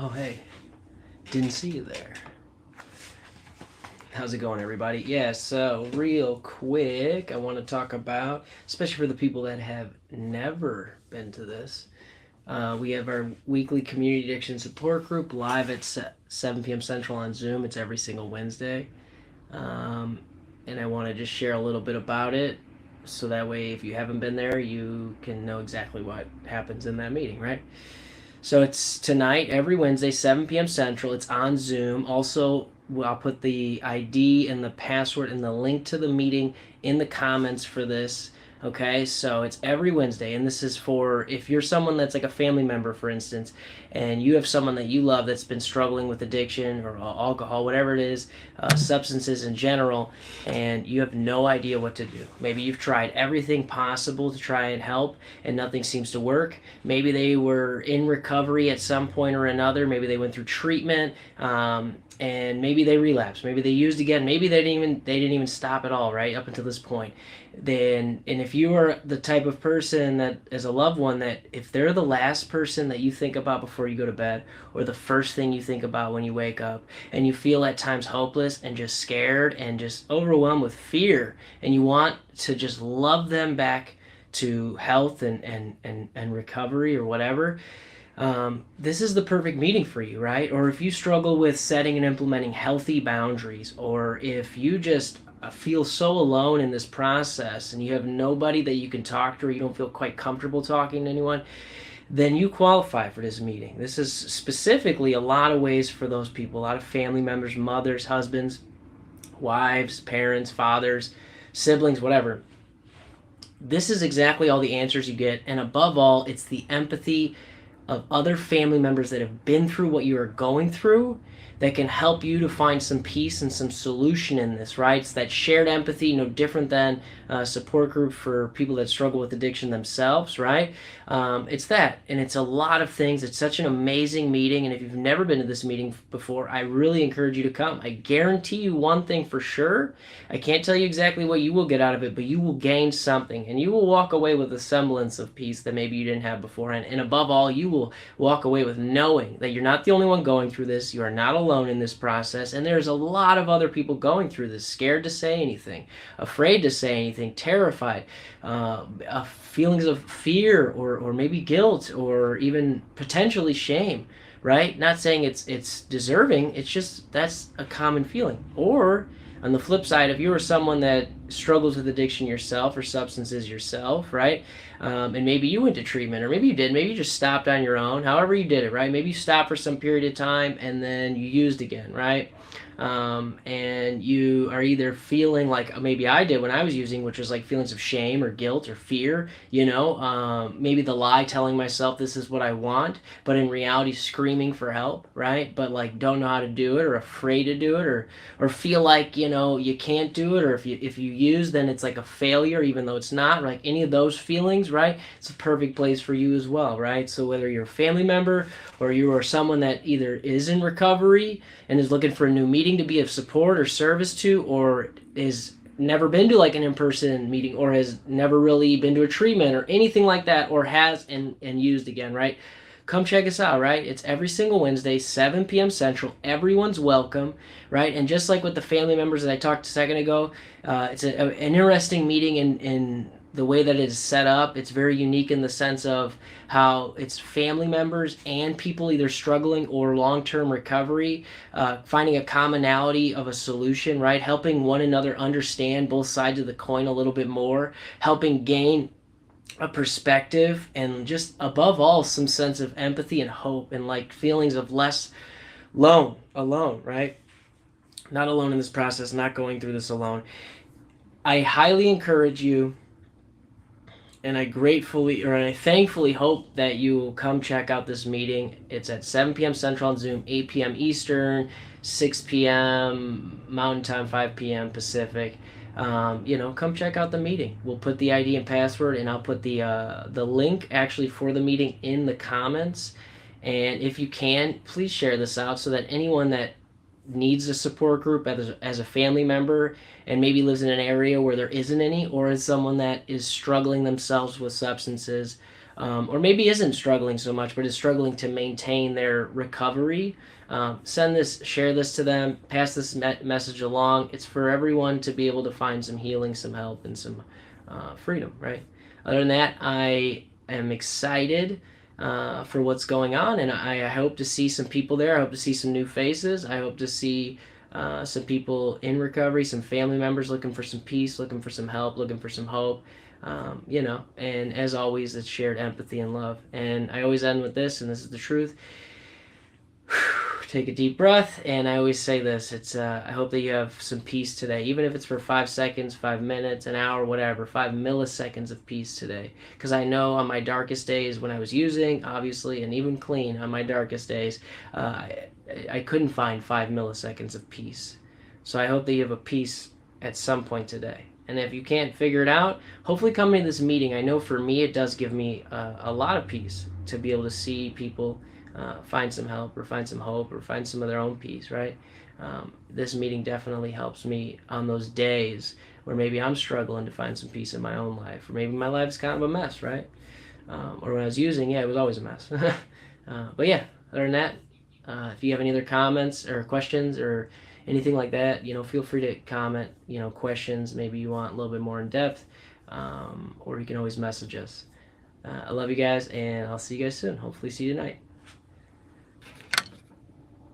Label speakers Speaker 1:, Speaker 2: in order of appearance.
Speaker 1: Oh, hey, didn't see you there. How's it going, everybody? Yeah, so real quick, I want to talk about, especially for the people that have never been to this, we have our weekly community addiction support group live at 7 p.m. Central on Zoom. It's every single Wednesday. Um, and I want to just share a little bit about it so that way, if you haven't been there, you can know exactly what happens in that meeting, right? So it's tonight, every Wednesday, 7 p.m. Central. It's on Zoom. Also, I'll put the ID and the password and the link to the meeting in the comments for this. Okay, so it's every Wednesday, and this is for if you're someone that's like a family member, for instance, and you have someone that you love that's been struggling with addiction or alcohol, whatever it is, substances in general, and you have no idea what to do. Maybe you've tried everything possible to try and help, and nothing seems to work. Maybe they were in recovery at some point or another. Maybe they went through treatment, and maybe they relapsed. Maybe they used again. Maybe they didn't even stop at all, right, up until this point. And if you are the type of person that as a loved one that if they're the last person that you think about before you go to bed, or the first thing you think about when you wake up, and you feel at times hopeless and just scared and just overwhelmed with fear, and you want to just love them back to health and recovery or whatever, this is the perfect meeting for you, right? Or if you struggle with setting and implementing healthy boundaries, or if you just feel so alone in this process and you have nobody that you can talk to, or you don't feel quite comfortable talking to anyone, then you qualify for this meeting. This is specifically a lot of ways for those people, a lot of family members, mothers, husbands, wives, parents, fathers, siblings, whatever. This is exactly all the answers you get, and above all, it's the empathy of other family members that have been through what you are going through that can help you to find some peace and some solution in this, right? It's that shared empathy, no different than a support group for people that struggle with addiction themselves, right? It's that, and it's a lot of things. It's such an amazing meeting, and if you've never been to this meeting before, I really encourage you to come. I guarantee you one thing for sure. I can't tell you exactly what you will get out of it, but you will gain something, and you will walk away with a semblance of peace that maybe you didn't have beforehand. And above all, you will walk away with knowing that you're not the only one going through this. You are not alone in this process, and there's a lot of other people going through this, scared to say anything, afraid to say anything, terrified, feelings of fear or maybe guilt or even potentially shame, right? Not saying it's deserving, it's just that's a common feeling. Or on the flip side, if you are someone that struggles with addiction yourself or substances yourself, right? And maybe you went to treatment, or maybe you did, maybe you just stopped on your own, however you did it, right? Maybe you stopped for some period of time and then you used again, right? And you are either feeling like maybe I did when I was using, which was like feelings of shame or guilt or fear, maybe the lie telling myself this is what I want, but in reality screaming for help, right? But like don't know how to do it, or afraid to do it, or feel like you can't do it, or if you use then it's like a failure even though it's not, like any of those feelings, right? It's a perfect place for you as well, right? So whether you're a family member or you are someone that either is in recovery and is looking for a new meeting to be of support or service to, or is never been to like an in-person meeting, or has never really been to a treatment or anything like that, or has and used again, right? Come check us out, right? It's every single Wednesday, 7 p.m. Central. Everyone's welcome, right? And just like with the family members that I talked a second ago, it's an interesting meeting in the way that it is set up. It's very unique in the sense of how it's family members and people either struggling or long-term recovery, finding a commonality of a solution, right? Helping one another understand both sides of the coin a little bit more, helping gain a perspective, and just above all some sense of empathy and hope, and like feelings of less alone, right? Not alone in this process, not going through this alone. I highly encourage you, and I thankfully hope that you will come check out this meeting. It's at 7 p.m. Central on Zoom, 8 p.m. Eastern, 6 p.m. Mountain Time, 5 p.m. Pacific. Come check out the meeting. We'll put the ID and password, and I'll put the link actually for the meeting in the comments. And if you can, please share this out so that anyone that needs a support group as a family member and maybe lives in an area where there isn't any, or is someone that is struggling themselves with substances, or maybe isn't struggling so much, but is struggling to maintain their recovery. Share this to them, pass this message along. It's for everyone to be able to find some healing, some help, and some freedom, right? Other than that, I am excited for what's going on, and I hope to see some people there. I hope to see some new faces. I hope to see some people in recovery, some family members looking for some peace, looking for some help, looking for some hope. And as always, it's shared empathy and love. And I always end with this, and this is the truth. Take a deep breath, and I always say this: it's I hope that you have some peace today, even if it's for 5 seconds, 5 minutes, an hour, whatever. 5 milliseconds of peace today, because I know on my darkest days when I was using, obviously, and even clean on my darkest days, I couldn't find 5 milliseconds of peace. So I hope that you have a peace at some point today. And if you can't figure it out, hopefully coming to this meeting, I know for me it does give me a lot of peace to be able to see people find some help or find some hope or find some of their own peace, right? This meeting definitely helps me on those days where maybe I'm struggling to find some peace in my own life, or maybe my life's kind of a mess, right? Or when I was using, yeah, it was always a mess. But yeah, other than that, if you have any other comments or questions or anything like that, feel free to comment, questions maybe you want a little bit more in depth, or you can always message us. I love you guys, and I'll see you guys soon. Hopefully see you tonight.